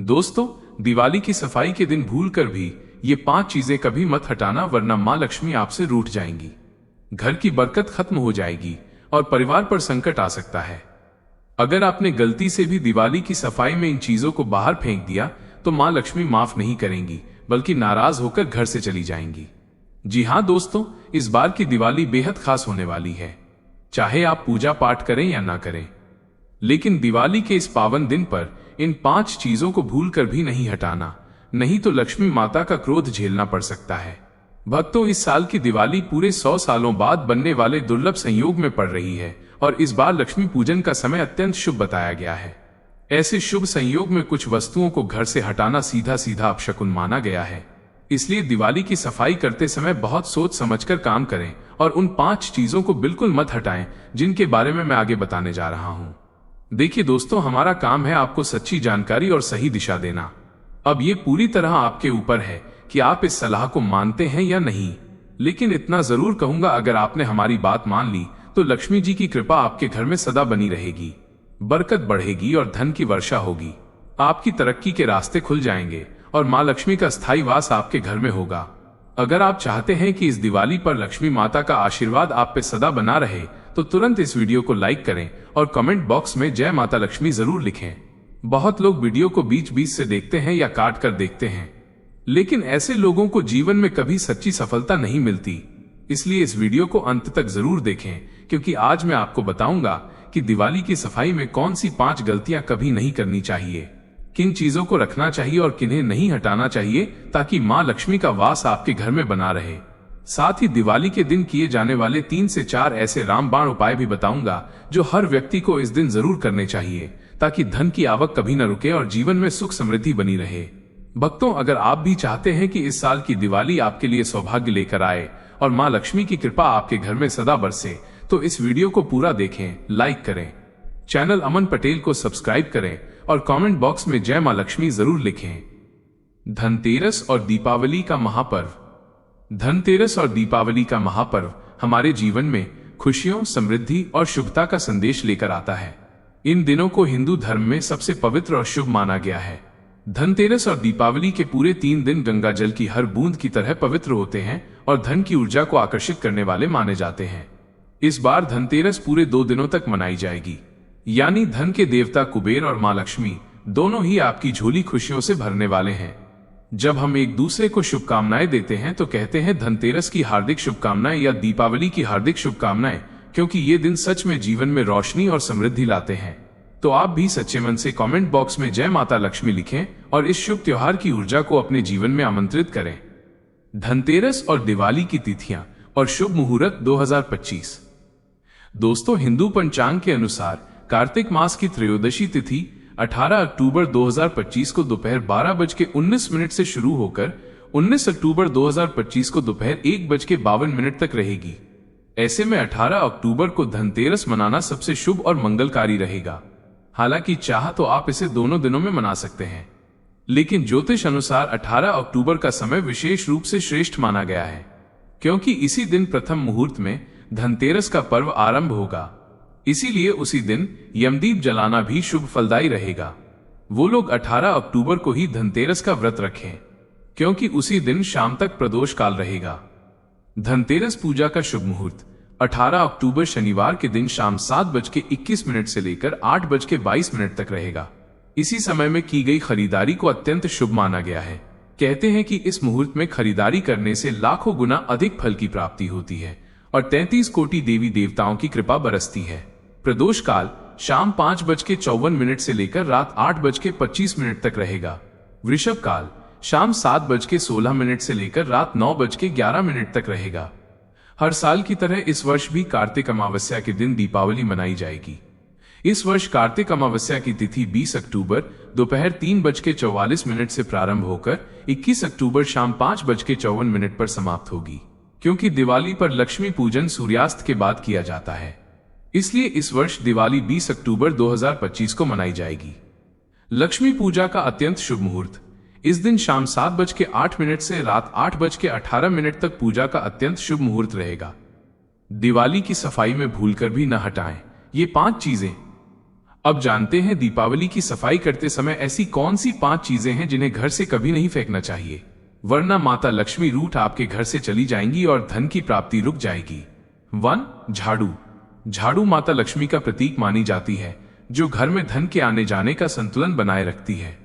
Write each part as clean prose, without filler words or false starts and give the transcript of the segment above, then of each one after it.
दोस्तों, दिवाली की सफाई के दिन भूलकर भी ये 5 चीजें कभी मत हटाना, वरना मां लक्ष्मी आपसे रूठ जाएंगी, घर की बरकत खत्म हो जाएगी और परिवार पर संकट आ सकता है। अगर आपने गलती से भी दिवाली की सफाई में इन चीजों को बाहर फेंक दिया तो मां लक्ष्मी माफ नहीं करेंगी, बल्कि नाराज होकर घर से चली जाएंगी। जी हाँ दोस्तों, इस बार की दिवाली बेहद खास होने वाली है। चाहे आप पूजा पाठ करें या ना करें, लेकिन दिवाली के इस पावन दिन पर इन 5 चीजों को भूलकर भी नहीं हटाना, नहीं तो लक्ष्मी माता का क्रोध झेलना पड़ सकता है। भक्तों, इस साल की दिवाली पूरे 100 सालों बाद बनने वाले दुर्लभ संयोग में पड़ रही है और इस बार लक्ष्मी पूजन का समय अत्यंत शुभ बताया गया है। ऐसे शुभ संयोग में कुछ वस्तुओं को घर से हटाना सीधा सीधा अपशकुन माना गया है। इसलिए दिवाली की सफाई करते समय बहुत सोच समझकर काम करें और उन 5 चीजों को बिल्कुल मत हटाएं जिनके बारे में मैं आगे बताने जा रहा हूं। देखिए दोस्तों, हमारा काम है आपको सच्ची जानकारी और सही दिशा देना। अब ये पूरी तरह आपके ऊपर है कि आप इस सलाह को मानते हैं या नहीं, लेकिन इतना जरूर कहूंगा, अगर आपने हमारी बात मान ली तो लक्ष्मी जी की कृपा आपके घर में सदा बनी रहेगी, बरकत बढ़ेगी और धन की वर्षा होगी। आपकी तरक्की के रास्ते खुल जाएंगे और मां लक्ष्मी का स्थायी वास आपके घर में होगा। अगर आप चाहते हैं कि इस दिवाली पर लक्ष्मी माता का आशीर्वाद आप पे सदा बना रहे तो तुरंत इस वीडियो को लाइक करें और कमेंट बॉक्स में जय माता लक्ष्मी जरूर लिखें। बहुत लोग वीडियो को बीच बीच से देखते हैं या काट कर देखते हैं, लेकिन ऐसे लोगों को जीवन में कभी सच्ची सफलता नहीं मिलती। इसलिए इस वीडियो को अंत तक जरूर देखें, क्योंकि आज मैं आपको बताऊंगा कि दिवाली की सफाई में कौन सी 5 गलतियां कभी नहीं करनी चाहिए, किन चीजों को रखना चाहिए और किन्हें नहीं हटाना चाहिए, ताकि मां लक्ष्मी का वास आपके घर में बना रहे। साथ ही दिवाली के दिन किए जाने वाले 3 से 4 ऐसे रामबाण उपाय भी बताऊंगा जो हर व्यक्ति को इस दिन जरूर करने चाहिए, ताकि धन की आवक कभी न रुके और जीवन में सुख समृद्धि बनी रहे। भक्तों, अगर आप भी चाहते हैं कि इस साल की दिवाली आपके लिए सौभाग्य लेकर आए और मां लक्ष्मी की कृपा आपके घर में सदा बरसे, तो इस वीडियो को पूरा देखें, लाइक करें, चैनल अमन पटेल को सब्सक्राइब करें और कमेंट बॉक्स में जय मां लक्ष्मी जरूर लिखें। धनतेरस और दीपावली का महापर्व। धनतेरस और दीपावली का महापर्व हमारे जीवन में खुशियों, समृद्धि और शुभता का संदेश लेकर आता है। इन दिनों को हिंदू धर्म में सबसे पवित्र और शुभ माना गया है। धनतेरस और दीपावली के पूरे 3 दिन गंगा जल की हर बूंद की तरह पवित्र होते हैं और धन की ऊर्जा को आकर्षित करने वाले माने जाते हैं। इस बार धनतेरस पूरे 2 दिनों तक मनाई जाएगी, यानी धन के देवता कुबेर और मां लक्ष्मी दोनों ही आपकी झोली खुशियों से भरने वाले हैं। जब हम एक दूसरे को शुभकामनाएं देते हैं तो कहते हैं धनतेरस की हार्दिक शुभकामनाएं या दीपावली की हार्दिक शुभकामनाएं, क्योंकि ये दिन सच में जीवन में रोशनी और समृद्धि लाते हैं। तो आप भी सच्चे मन से कमेंट बॉक्स में जय माता लक्ष्मी लिखें और इस शुभ त्योहार की ऊर्जा को अपने जीवन में आमंत्रित करें। धनतेरस और दिवाली की तिथियां और शुभ मुहूर्त 2025। दोस्तों, हिंदू पंचांग के अनुसार कार्तिक मास की त्रयोदशी तिथि 18 अक्टूबर 2025 को दोपहर 12:19 से शुरू होकर 19 अक्टूबर 2025 को दोपहर 1:52 तक रहेगी। ऐसे में 18 अक्टूबर को धनतेरस मनाना सबसे शुभ और मंगलकारी रहेगा। हालांकि चाह तो आप इसे दोनों दिनों में मना सकते हैं, लेकिन ज्योतिष अनुसार 18 अक्टूबर का समय विशेष रूप से श्रेष्ठ माना गया है, क्योंकि इसी दिन प्रथम मुहूर्त में धनतेरस का पर्व आरंभ होगा। इसीलिए उसी दिन यमदीप जलाना भी शुभ फलदायी रहेगा। वो लोग 18 अक्टूबर को ही धनतेरस का व्रत रखें, क्योंकि उसी दिन शाम तक प्रदोष काल रहेगा। धनतेरस पूजा का शुभ मुहूर्त 18 अक्टूबर शनिवार के दिन शाम 7:21 से लेकर 8:22 तक रहेगा। इसी समय में की गई खरीदारी को अत्यंत शुभ माना गया है। कहते हैं कि इस मुहूर्त में खरीदारी करने से लाखों गुना अधिक फल की प्राप्ति होती है और 33 कोटि देवी देवताओं की कृपा बरसती है। प्रदोष काल शाम 5:54 से लेकर रात 8:25 तक रहेगा। वृषभ काल शाम 7:16 से लेकर रात 9:11 तक रहेगा। हर साल की तरह इस वर्ष भी कार्तिक अमावस्या के दिन दीपावली मनाई जाएगी। इस वर्ष कार्तिक अमावस्या की तिथि 20 अक्टूबर दोपहर 3:44 से प्रारंभ होकर 21 अक्टूबर शाम 5:54 पर समाप्त होगी। क्योंकि दिवाली पर लक्ष्मी पूजन सूर्यास्त के बाद किया जाता है, इसलिए इस वर्ष दिवाली 20 अक्टूबर 2025 को मनाई जाएगी। लक्ष्मी पूजा का अत्यंत शुभ मुहूर्त। इस दिन शाम 7:08 से रात 8:18 तक पूजा का अत्यंत शुभ मुहूर्त रहेगा। दिवाली की सफाई में भूलकर भी न हटाएं ये 5 चीजें। अब जानते हैं दीपावली की सफाई करते समय ऐसी कौन सी 5 चीजें हैं जिन्हें घर से कभी नहीं फेंकना चाहिए, वरना माता लक्ष्मी रूठ आपके घर से चली जाएंगी और धन की प्राप्ति रुक जाएगी। 1. झाड़ू। झाड़ू माता लक्ष्मी का प्रतीक मानी जाती है, जो घर में धन के आने जाने का संतुलन बनाए रखती है।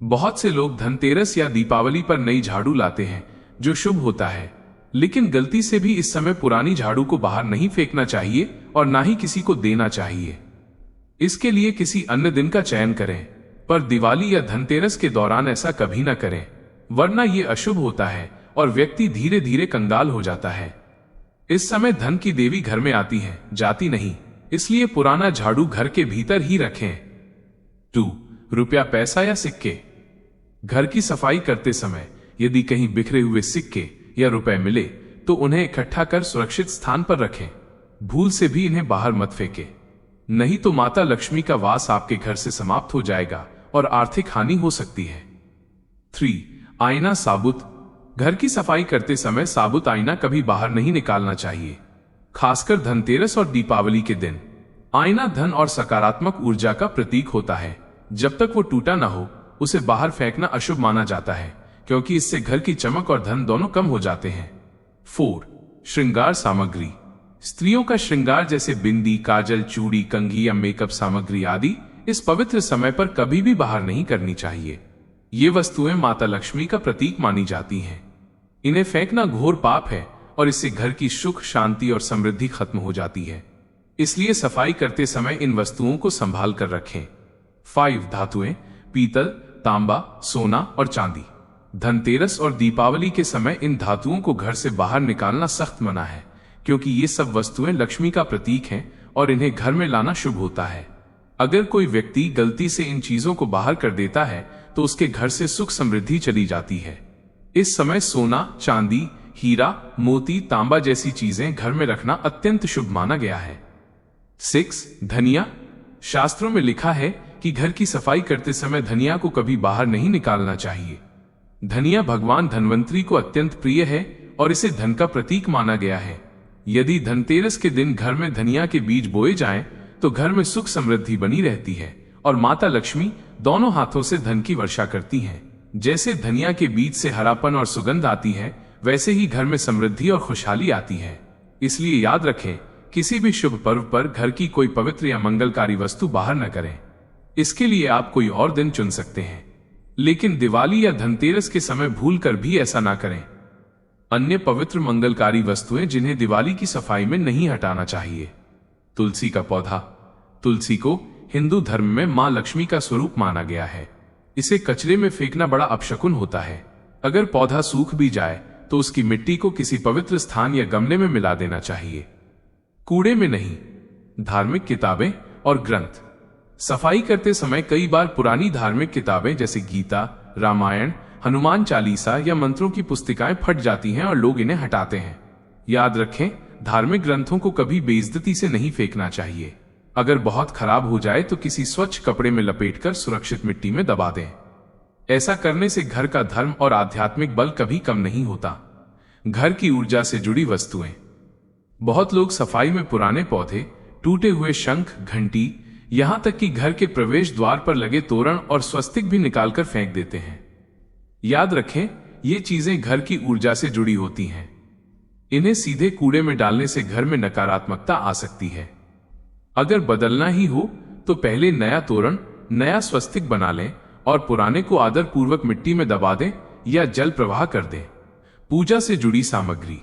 बहुत से लोग धनतेरस या दीपावली पर नई झाड़ू लाते हैं, जो शुभ होता है, लेकिन गलती से भी इस समय पुरानी झाड़ू को बाहर नहीं फेंकना चाहिए और ना ही किसी को देना चाहिए। इसके लिए किसी अन्य दिन का चयन करें, पर दिवाली या धनतेरस के दौरान ऐसा कभी ना करें, वरना ये अशुभ होता है और व्यक्ति धीरे धीरे कंगाल हो जाता है। इस समय धन की देवी घर में आती है, जाती नहीं, इसलिए पुराना झाड़ू घर के भीतर ही रखें। 2. रुपया, पैसा या सिक्के। घर की सफाई करते समय यदि कहीं बिखरे हुए सिक्के या रुपए मिले तो उन्हें इकट्ठा कर सुरक्षित स्थान पर रखें। भूल से भी इन्हें बाहर मत फेंकें, नहीं तो माता लक्ष्मी का वास आपके घर से समाप्त हो जाएगा और आर्थिक हानि हो सकती है। 3. आईना, साबुत। घर की सफाई करते समय साबुत आईना कभी बाहर नहीं निकालना चाहिए, खासकर धनतेरस और दीपावली के दिन। आईना धन और सकारात्मक ऊर्जा का प्रतीक होता है। जब तक वो टूटा ना हो उसे बाहर फेंकना अशुभ माना जाता है, क्योंकि इससे घर की चमक और धन दोनों कम हो जाते हैं। 4. श्रृंगार सामग्री। स्त्रियों का श्रृंगार जैसे बिंदी, काजल, चूड़ी, कंघी या मेकअप सामग्री आदि इस पवित्र समय पर कभी भी बाहर नहीं करनी चाहिए। ये वस्तुएं माता लक्ष्मी का प्रतीक मानी जाती हैं। इन्हें फेंकना घोर पाप है और इससे घर की सुख, शांति और समृद्धि खत्म हो जाती है। इसलिए सफाई करते समय इन वस्तुओं को संभाल कर रखें। 5. धातुएं, पीतल, तांबा, सोना और चांदी। धनतेरस और दीपावली के समय इन धातुओं को घर से बाहर निकालना सख्त मना है, क्योंकि ये सब वस्तुएं लक्ष्मी का प्रतीक हैं और इन्हें घर में लाना शुभ होता है। अगर कोई व्यक्ति गलती से इन चीजों को बाहर कर देता है तो उसके घर से सुख समृद्धि चली जाती है। इस समय सोना, चांदी, हीरा, मोती, तांबा जैसी चीजें घर में रखना अत्यंत शुभ माना गया है। 6. धनिया। शास्त्रों में लिखा है कि घर की सफाई करते समय धनिया को कभी बाहर नहीं निकालना चाहिए। धनिया भगवान धन्वंतरी को अत्यंत प्रिय है और इसे धन का प्रतीक माना गया है। यदि धनतेरस के दिन घर में धनिया के बीज बोए जाएं, तो घर में सुख समृद्धि बनी रहती है और माता लक्ष्मी दोनों हाथों से धन की वर्षा करती हैं। जैसे धनिया के बीज से हरापन और सुगंध आती है, वैसे ही घर में समृद्धि और खुशहाली आती है। इसलिए याद रखें, किसी भी शुभ पर्व पर घर की कोई पवित्र या मंगलकारी वस्तु बाहर न करें। इसके लिए आप कोई और दिन चुन सकते हैं, लेकिन दिवाली या धनतेरस के समय भूल कर भी ऐसा ना करें। अन्य पवित्र मंगलकारी वस्तुएं जिन्हें दिवाली की सफाई में नहीं हटाना चाहिए। तुलसी का पौधा। तुलसी को हिंदू धर्म में मां लक्ष्मी का स्वरूप माना गया है। इसे कचरे में फेंकना बड़ा अपशकुन होता है। अगर पौधा सूख भी जाए तो उसकी मिट्टी को किसी पवित्र स्थान या गमले में मिला देना चाहिए, कूड़े में नहीं। धार्मिक किताबें और ग्रंथ। सफाई करते समय कई बार पुरानी धार्मिक किताबें जैसे गीता, रामायण, हनुमान चालीसा या मंत्रों की पुस्तिकाएं फट जाती हैं और लोग इन्हें हटाते हैं। याद रखें, धार्मिक ग्रंथों को कभी बेइज्जती से नहीं फेंकना चाहिए। अगर बहुत खराब हो जाए तो किसी स्वच्छ कपड़े में लपेटकर सुरक्षित मिट्टी में दबा दें। ऐसा करने से घर का धर्म और आध्यात्मिक बल कभी कम नहीं होता। घर की ऊर्जा से जुड़ी वस्तुएं। बहुत लोग सफाई में पुराने पौधे, टूटे हुए शंख, घंटी, यहां तक कि घर के प्रवेश द्वार पर लगे तोरण और स्वस्तिक भी निकालकर फेंक देते हैं। याद रखें, ये चीजें घर की ऊर्जा से जुड़ी होती हैं। इन्हें सीधे कूड़े में डालने से घर में नकारात्मकता आ सकती है। अगर बदलना ही हो तो पहले नया तोरण, नया स्वस्तिक बना लें और पुराने को आदर पूर्वक मिट्टी में दबा दें या जल प्रवाह कर दें। पूजा से जुड़ी सामग्री।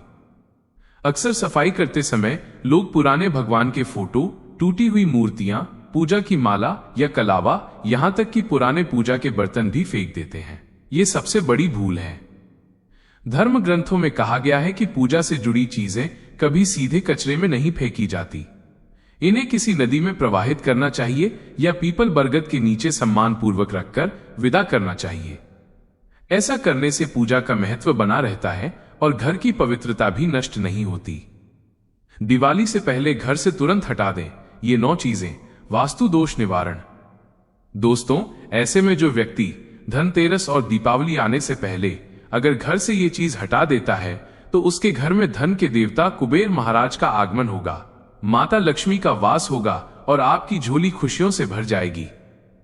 अक्सर सफाई करते समय लोग पुराने भगवान के फोटो, टूटी हुई मूर्तियां, पूजा की माला या कलावा, यहां तक कि पुराने पूजा के बर्तन भी फेंक देते हैं। ये सबसे बड़ी भूल है। धर्म ग्रंथों में कहा गया है कि पूजा से जुड़ी चीजें कभी सीधे कचरे में नहीं फेंकी जाती। इन्हें किसी नदी में प्रवाहित करना चाहिए या पीपल बरगद के नीचे सम्मान पूर्वक रखकर विदा करना चाहिए। ऐसा करने से पूजा का महत्व बना रहता है और घर की पवित्रता भी नष्ट नहीं होती। दिवाली से पहले घर से तुरंत हटा दें ये 9 चीजें। वास्तु दोष निवारण। दोस्तों, ऐसे में जो व्यक्ति धनतेरस और दीपावली आने से पहले अगर घर से ये चीज हटा देता है तो उसके घर में धन के देवता कुबेर महाराज का आगमन होगा, माता लक्ष्मी का वास होगा और आपकी झोली खुशियों से भर जाएगी।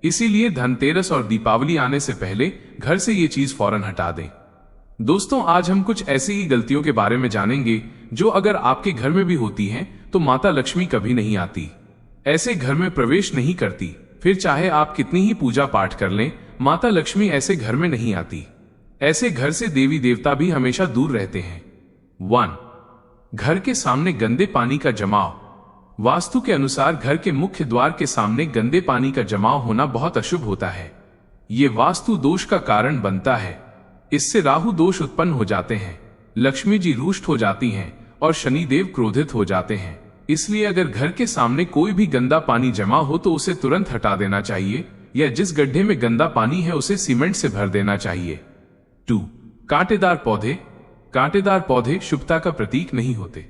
इसीलिए धनतेरस और दीपावली आने से पहले घर से ये चीज फौरन हटा दें। दोस्तों, आज हम कुछ ऐसी ही गलतियों के बारे में जानेंगे जो अगर आपके घर में भी होती हैं तो माता लक्ष्मी कभी नहीं आती, ऐसे घर में प्रवेश नहीं करती। फिर चाहे आप कितनी ही पूजा पाठ कर लें, माता लक्ष्मी ऐसे घर में नहीं आती। ऐसे घर से देवी देवता भी हमेशा दूर रहते हैं। 1. घर के सामने गंदे पानी का जमाव। वास्तु के अनुसार घर के मुख्य द्वार के सामने गंदे पानी का जमाव होना बहुत अशुभ होता है। ये वास्तु दोष का कारण बनता है। इससे राहु दोष उत्पन्न हो जाते हैं, लक्ष्मी जी रुष्ट हो जाती हैं और शनिदेव क्रोधित हो जाते हैं। इसलिए अगर घर के सामने कोई भी गंदा पानी जमा हो तो उसे तुरंत हटा देना चाहिए, या जिस गड्ढे में गंदा पानी है उसे सीमेंट से भर देना चाहिए। 2. कांटेदार पौधे। कांटेदार पौधे शुभता का प्रतीक नहीं होते।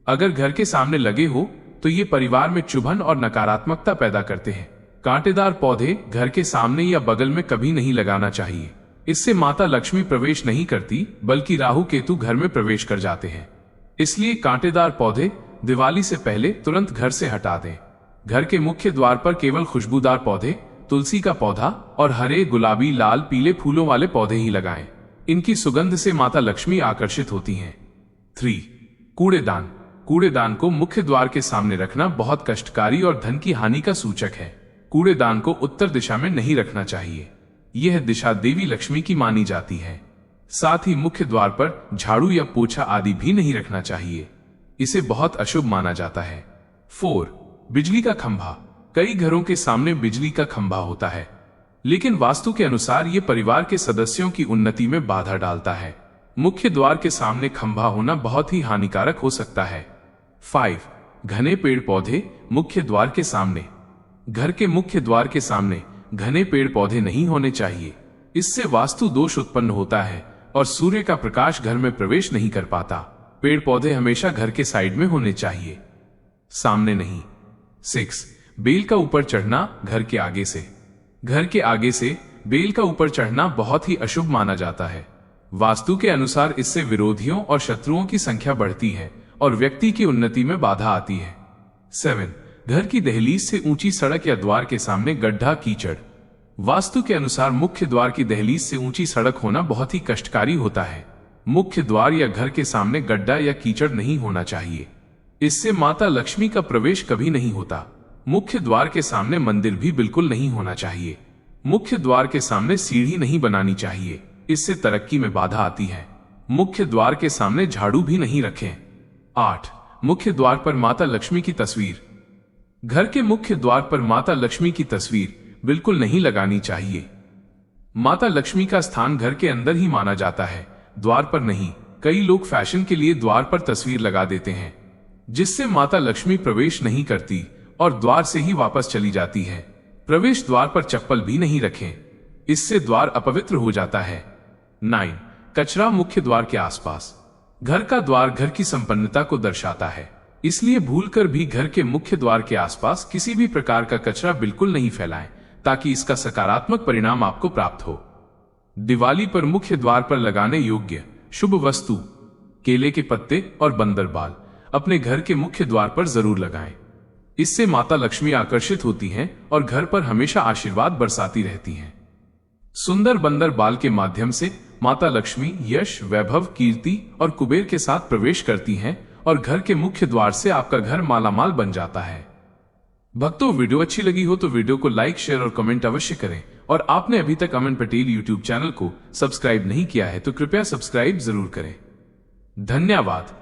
अगर घर के सामने लगे हो तो ये परिवार में चुभन और नकारात्मकता पैदा करते हैं। कांटेदार पौधे घर के सामने या बगल में कभी नहीं लगाना चाहिए। इससे माता लक्ष्मी प्रवेश नहीं करती, बल्कि राहु केतु घर में प्रवेश कर जाते हैं। इसलिए कांटेदार पौधे दिवाली से पहले तुरंत घर से हटा दें। घर के मुख्य द्वार पर केवल खुशबूदार पौधे, तुलसी का पौधा और हरे, गुलाबी, लाल, पीले फूलों वाले पौधे ही लगाएं। इनकी सुगंध से माता लक्ष्मी आकर्षित होती हैं। 3. कूड़ेदान। कूड़ेदान को मुख्य द्वार के सामने रखना बहुत कष्टकारी और धन की हानि का सूचक है। कूड़ेदान को उत्तर दिशा में नहीं रखना चाहिए। यह दिशा देवी लक्ष्मी की मानी जाती है। साथ ही मुख्य द्वार पर झाड़ू या पोछा आदि भी नहीं रखना चाहिए। इसे बहुत अशुभ माना जाता है। 4. बिजली का खंभा। कई घरों के सामने बिजली का खंभा होता है, लेकिन वास्तु के अनुसार यह परिवार के सदस्यों की उन्नति में बाधा डालता है। मुख्य द्वार के सामने खंभा होना बहुत ही हानिकारक हो सकता है। 5. घने पेड़ पौधे मुख्य द्वार के सामने। घर के मुख्य द्वार के सामने घने पेड़ पौधे नहीं होने चाहिए। इससे वास्तु दोष उत्पन्न होता है और सूर्य का प्रकाश घर में प्रवेश नहीं कर पाता। पेड़ पौधे हमेशा घर के साइड में होने चाहिए, सामने नहीं। 6. बेल का ऊपर चढ़ना घर के आगे से। घर के आगे से बेल का ऊपर चढ़ना बहुत ही अशुभ माना जाता है। वास्तु के अनुसार इससे विरोधियों और शत्रुओं की संख्या बढ़ती है और व्यक्ति की उन्नति में बाधा आती है। 7. घर की दहलीज से ऊंची सड़क या द्वार के सामने गड्ढा, कीचड़। वास्तु के अनुसार मुख्य द्वार की दहलीज से ऊंची सड़क होना बहुत ही कष्टकारी होता है। मुख्य द्वार या घर के सामने गड्ढा या कीचड़ नहीं होना चाहिए। इससे माता लक्ष्मी का प्रवेश कभी नहीं होता। मुख्य द्वार के सामने मंदिर भी बिल्कुल नहीं होना चाहिए। मुख्य द्वार के सामने सीढ़ी नहीं बनानी चाहिए, इससे तरक्की में बाधा आती है। मुख्य द्वार के सामने झाड़ू भी नहीं रखें। 8. मुख्य द्वार पर माता लक्ष्मी की तस्वीर। घर के मुख्य द्वार पर माता लक्ष्मी की तस्वीर बिल्कुल नहीं लगानी चाहिए। माता लक्ष्मी का स्थान घर के अंदर ही माना जाता है, द्वार पर नहीं। कई लोग फैशन के लिए द्वार पर तस्वीर लगा देते हैं, जिससे माता लक्ष्मी प्रवेश नहीं करती और द्वार से ही वापस चली जाती है। प्रवेश द्वार पर चप्पल भी नहीं रखें, इससे द्वार अपवित्र हो जाता है। 9. कचरा मुख्य द्वार के आसपास। घर का द्वार घर की संपन्नता को दर्शाता है, इसलिए भूलकर भी घर के मुख्य द्वार के आसपास किसी भी प्रकार का कचरा बिल्कुल नहीं फैलाएं, ताकि इसका सकारात्मक परिणाम आपको प्राप्त हो। दिवाली पर मुख्य द्वार पर लगाने योग्य शुभ वस्तु केले के पत्ते और बंदर बाल अपने घर के मुख्य द्वार पर जरूर लगाएं। इससे माता लक्ष्मी आकर्षित होती हैं और घर पर हमेशा आशीर्वाद बरसाती रहती हैं। सुंदर बंदर बाल के माध्यम से माता लक्ष्मी यश, वैभव, कीर्ति और कुबेर के साथ प्रवेश करती हैं और घर के मुख्य द्वार से आपका घर मालामाल बन जाता है। भक्तों, वीडियो अच्छी लगी हो तो वीडियो को लाइक, शेयर और कमेंट अवश्य करें, और आपने अभी तक अमन पटेल यूट्यूब चैनल को सब्सक्राइब नहीं किया है तो कृपया सब्सक्राइब जरूर करें। धन्यवाद।